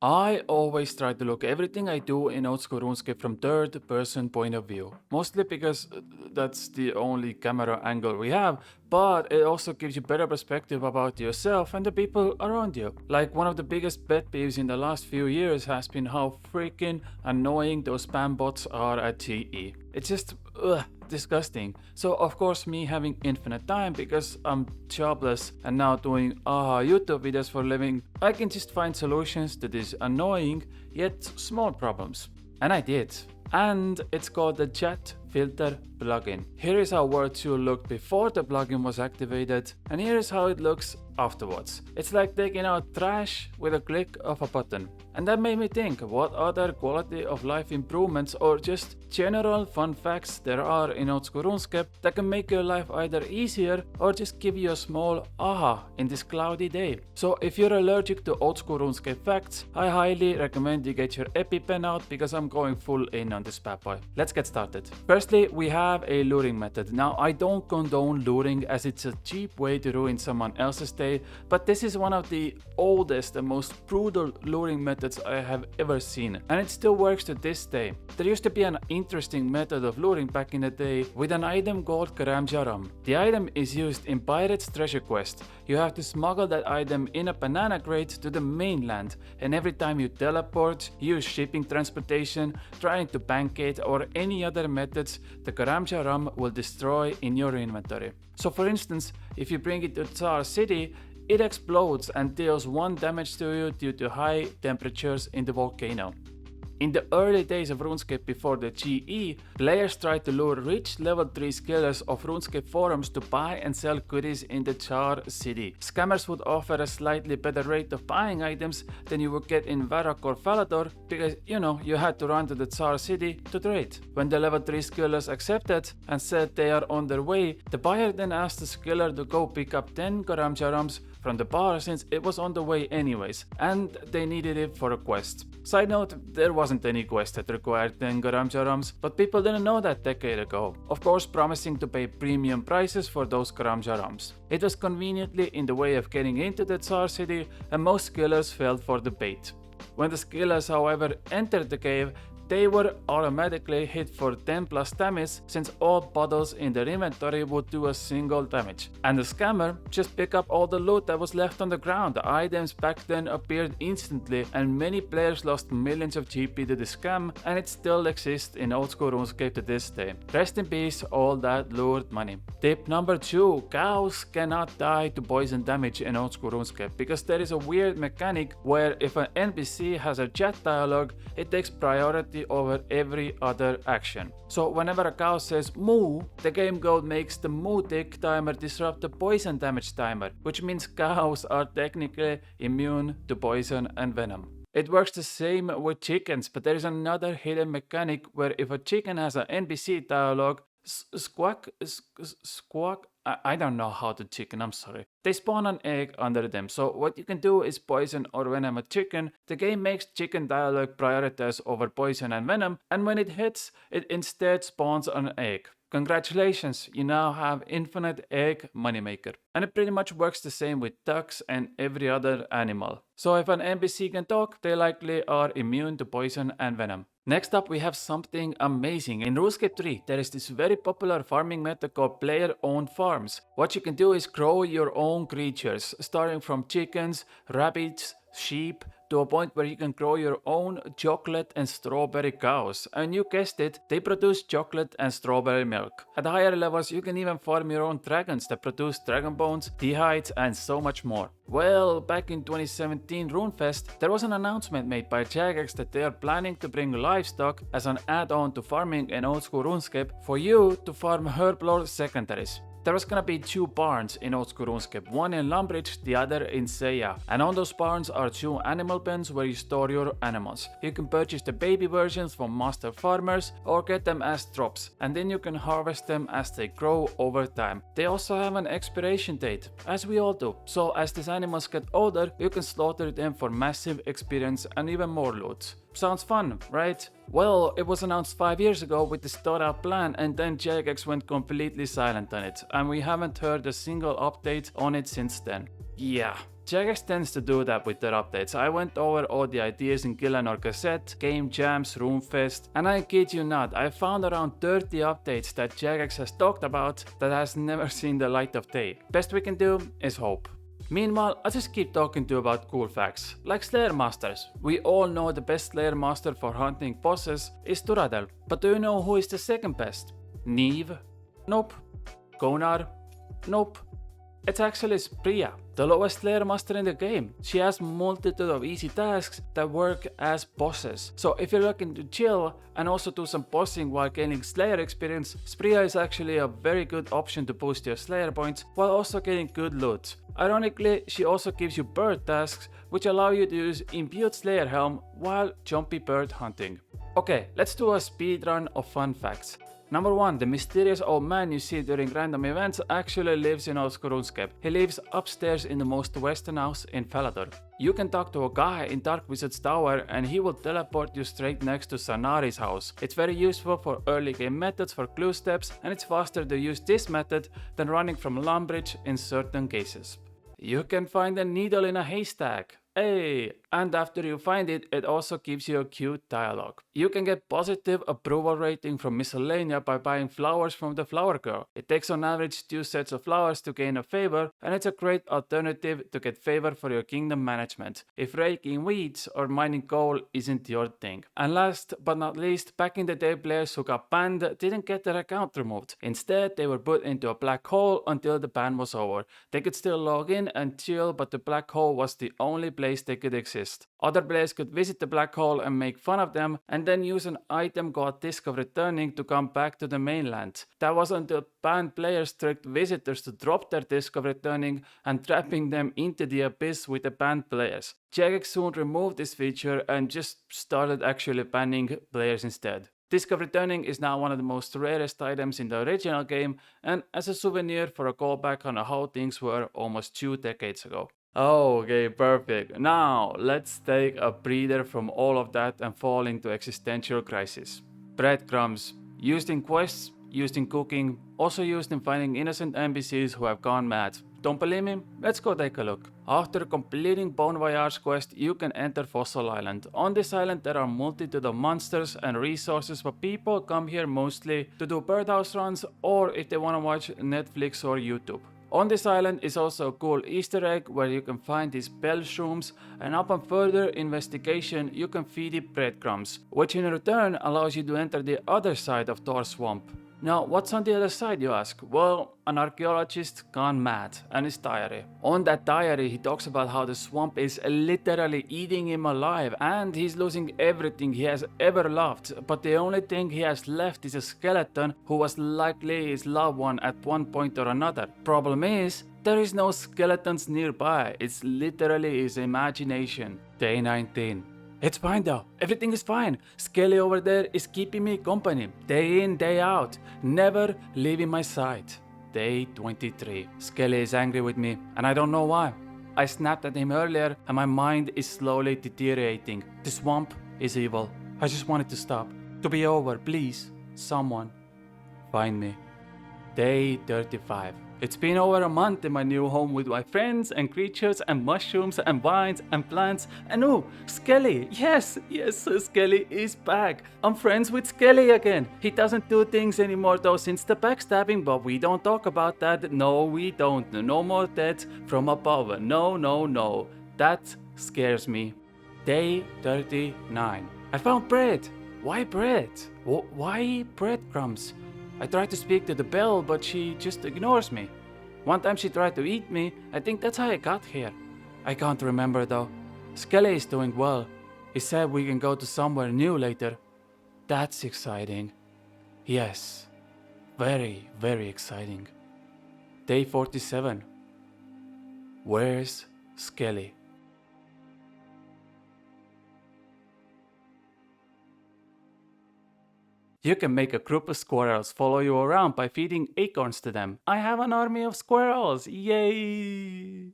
I always try to look everything I do in old school RuneScape from third person point of view. Mostly because that's the only camera angle we have, but it also gives you better perspective about yourself and the people around you. Like one of the biggest pet peeves in the last few years has been how freaking annoying those spam bots are at GE. It's just disgusting. So of course me having infinite time because I'm jobless and now doing YouTube videos for a living, I can just find solutions to these annoying yet small problems. And I did. And it's called the chat filter plugin. Here is how Word2 looked before the plugin was activated, and here is how it looks afterwards. It's like taking out trash with a click of a button. And that made me think, what other quality of life improvements or just general fun facts there are in old school RuneScape that can make your life either easier or just give you a small aha in this cloudy day. So if you're allergic to old school RuneScape facts, I highly recommend you get your EpiPen out because I'm going full in on this bad boy. Let's get started. Firstly, we have a luring method. Now I don't condone luring as it's a cheap way to ruin someone else's day, but this is one of the oldest and most brutal luring methods I have ever seen, and it still works to this day. There used to be an interesting method of luring back in the day with an item called Karam. The item is used in Pirate's Treasure Quest. You have to smuggle that item in a banana crate to the mainland, and every time you teleport, use shipping transportation, trying to bank it or any other methods, the Karam will destroy in your inventory. So for instance, if you bring it to Tsar City, it explodes and deals 1 damage to you due to high temperatures in the volcano. In the early days of RuneScape before the GE, players tried to lure rich level 3 skillers of RuneScape forums to buy and sell goodies in the Tsar City. Scammers would offer a slightly better rate of buying items than you would get in Varrock or Falador because, you had to run to the Tsar City to trade. When the level 3 skillers accepted and said they are on their way, the buyer then asked the skiller to go pick up 10 Karamjarams from the bar since it was on the way anyways, and they needed it for a quest. Side note, there wasn't any quest that required 10 Karamjarams, but people didn't know that decade ago. Of course, promising to pay premium prices for those Karamjarams. It was conveniently in the way of getting into the Tsar City, and most skillers fell for the bait. When the skillers, however, entered the cave, they were automatically hit for 10 plus damage since all bottles in their inventory would do a single damage. And the scammer just picked up all the loot that was left on the ground. The items back then appeared instantly and many players lost millions of GP to the scam, and it still exists in old school RuneScape to this day. Rest in peace all that lured money. Tip number 2, cows cannot die to poison damage in old school RuneScape because there is a weird mechanic where if an NPC has a chat dialogue, it takes priority over every other action. So whenever a cow says moo, the game code makes the moo tick timer disrupt the poison damage timer, which means cows are technically immune to poison and venom. It works the same with chickens, but there is another hidden mechanic where if a chicken has an NPC dialogue, squawk, I don't know how to chicken, I'm sorry. They spawn an egg under them, so what you can do is poison or venom a chicken. The game makes chicken dialogue prioritize over poison and venom, and when it hits, it instead spawns an egg. Congratulations, you now have infinite egg moneymaker. And it pretty much works the same with ducks and every other animal. So if an NPC can talk, they likely are immune to poison and venom. Next up we have something amazing. In RuneScape 3 there is this very popular farming method called player-owned farms. What you can do is grow your own creatures, starting from chickens, rabbits, sheep, to a point where you can grow your own chocolate and strawberry cows. And you guessed it, they produce chocolate and strawberry milk. At higher levels you can even farm your own dragons that produce dragon bones, dehides and so much more. Well, back in 2017 RuneFest, there was an announcement made by Jagex that they are planning to bring livestock as an add-on to farming in old school RuneScape for you to farm herblore secondaries. There was gonna be 2 barns in old school RuneScape, one in Lumbridge, the other in Seiya. And on those barns are 2 animal pens where you store your animals. You can purchase the baby versions from master farmers or get them as drops, and then you can harvest them as they grow over time. They also have an expiration date, as we all do. So as these animals get older, you can slaughter them for massive experience and even more loot. Sounds fun, right? Well, it was announced 5 years ago with this thought out plan, and then Jagex went completely silent on it, and we haven't heard a single update on it since then. Yeah, Jagex tends to do that with their updates. I went over all the ideas in Gillenor Cassette, Game Jams, Roomfest, and I kid you not, I found around 30 updates that Jagex has talked about that has never seen the light of day. Best we can do is hope. Meanwhile, I just keep talking to you about cool facts, like Slayer Masters. We all know the best Slayer Master for hunting bosses is Turadel, but do you know who is the second best? Neve? Nope. Konar? Nope. It's actually Spria, the lowest Slayer Master in the game. She has multitude of easy tasks that work as bosses. So if you're looking to chill and also do some bossing while gaining Slayer experience, Spria is actually a very good option to boost your Slayer points while also getting good loot. Ironically, she also gives you bird tasks which allow you to use imbued Slayer Helm while jumpy bird hunting. Okay, let's do a speedrun of fun facts. Number 1. The mysterious old man you see during random events actually lives in OSRS. He lives upstairs in the most western house in Falador. You can talk to a guy in Dark Wizard's tower and he will teleport you straight next to Sanari's house. It's very useful for early game methods for clue steps, and it's faster to use this method than running from Lumbridge in certain cases. You can find a needle in a haystack. Hey, and after you find it, it also gives you a cute dialogue. You can get positive approval rating from Miscellanea by buying flowers from the flower girl. It takes on average 2 sets of flowers to gain a favor, and it's a great alternative to get favor for your kingdom management, if raking weeds or mining coal isn't your thing. And last but not least, back in the day, players who got banned didn't get their account removed. Instead, they were put into a black hole until the ban was over. They could still log in and chill, but the black hole was the only place they could exist. Other players could visit the black hole and make fun of them, and then use an item called Disc of Returning to come back to the mainland. That was until banned players tricked visitors to drop their Disc of Returning and trapping them into the abyss with the banned players. Jagex soon removed this feature and just started actually banning players instead. Disc of Returning is now one of the most rarest items in the original game, and as a souvenir for a callback on how things were almost 2 decades ago. Okay, perfect. Now, let's take a breather from all of that and fall into existential crisis. Breadcrumbs. Used in quests, used in cooking, also used in finding innocent NPCs who have gone mad. Don't believe me? Let's go take a look. After completing Bon Voyage quest, you can enter Fossil Island. On this island there are multitude of monsters and resources, but people come here mostly to do birdhouse runs or if they want to watch Netflix or YouTube. On this island is also a cool Easter egg where you can find these bell shrooms, and upon further investigation you can feed it breadcrumbs, which in return allows you to enter the other side of Thor's swamp. Now, what's on the other side, you ask? Well, an archaeologist gone mad, and his diary. On that diary, he talks about how the swamp is literally eating him alive, and he's losing everything he has ever loved, but the only thing he has left is a skeleton who was likely his loved one at one point or another. Problem is, there is no skeletons nearby, it's literally his imagination. Day 19. It's fine though, everything is fine. Skelly over there is keeping me company, day in, day out, never leaving my side. Day 23. Skelly is angry with me, and I don't know why. I snapped at him earlier, and my mind is slowly deteriorating. The swamp is evil. I just want it to stop. To be over, please. Someone. Find me. Day 35. It's been over a month in my new home with my friends and creatures and mushrooms and vines and plants. And oh, Skelly! Yes, Skelly is back. I'm friends with Skelly again. He doesn't do things anymore though since the backstabbing, but we don't talk about that. No, we don't. No more deaths from above. No. That scares me. Day 39. I found bread. Why bread? Why breadcrumbs? I tried to speak to the bell, but she just ignores me. One time she tried to eat me. I think that's how I got here. I can't remember though. Skelly is doing well. He said we can go to somewhere new later. That's exciting. Yes. Very, very exciting. Day 47. Where's Skelly? You can make a group of squirrels follow you around by feeding acorns to them. I have an army of squirrels, yay!